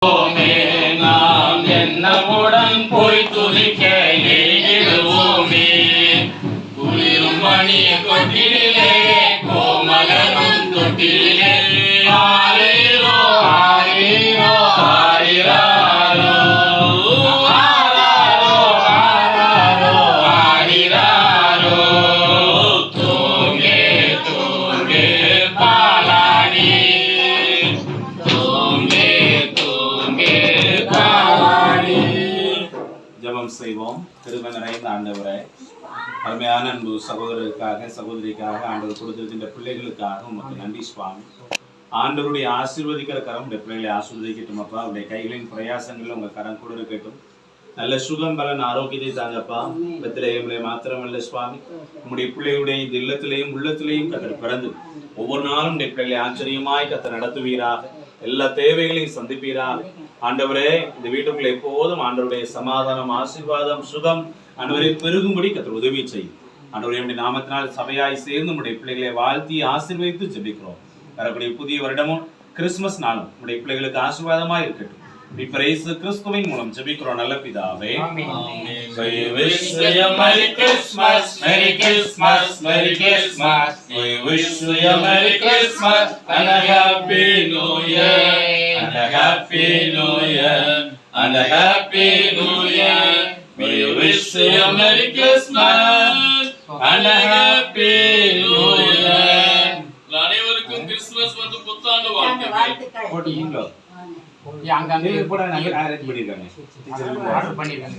நாம் என்னவுடன் போய் துதிக்க எய்திடுவோமே. குளிரும் மணி கொட்டிலே கோமகனும் தொட்டிலே ஆரீரோ ஆரீரோ ஆரிராரோ ஆராரோ ஆராரோ ஆரிராரோ. தூங்கே தூங்கே பாலாடி தூங்கே தூங்கே பாலாடி. ஜெபம் செய்வோம். கிருபை நிறைந்த ஆண்டவரே, அருமையான அன்பு சகோதரருக்காக சகோதரிக்காக ஆண்டவர் கொடுத்திருக்கின்ற பிள்ளைகளுக்காக உமக்கு நன்றி சுவாமி. ஆண்டவருடைய ஆசீர்வதிக்கிற கரம் இந்த பிள்ளைகளை ஆசீர்வதிக்கட்டும் அப்பா. அவருடைய கைகளின் பிரயாசங்களில் உங்கள் கரம் கூட இருக்கட்டும். நல்ல சுகம் பலன் ஆரோக்கியத்தை தாங்கப்பா. பெத்லகேமிலே மாத்திரமல்ல சுவாமி, உங்களுடைய பிள்ளைகளுடைய இந்த இல்லத்திலேயும் உள்ளத்திலேயும் கத்தர் பிறந்து ஒவ்வொரு நாளும் இந்த பிள்ளைகளை ஆச்சரியமாய் கத்தர் நடத்துவீராக. எல்லா தேவைகளையும் சந்திப்பீராக. ஆண்டவரே, இந்த வீட்டுக்குள்ள எப்போதும் ஆண்டவருடைய சமாதானம் ஆசீர்வாதம் சுகம் ஆண்டவரை பெருகும்படி கத்தர் உதவி செய்யும். ஆண்டவருடைய நாமத்தினால் சபையாய் சேர்ந்து உடைய பிள்ளைகளை வாழ்த்தி ஆசீர்வதித்து ஜெபிக்கிறோம். வரக்கூடிய புதிய வருடமும் கிறிஸ்துமஸ் நாளும் உடைய பிள்ளைகளுக்கு ஆசீர்வாதமாய் இருக்கட்டும். கிறிஸ்துவின் மூலம் ஜெபிக்கிறோம் நல்ல பிதாவே. We wish you a Merry Christmas, Merry Christmas, Merry Christmas. We wish you a Merry Christmas and a Happy New Year, and a Happy New Year, and a Happy New Year. We wish you a Merry Christmas and a Happy New Year. அனைவருக்கும் Christmas வந்து புத்தாண்டு வாழ்த்துக்கள். போட்டீங்களோ? அங்க போட நாங்க arrange பண்ணிருக்காங்க. Order பண்ணிருக்காங்க.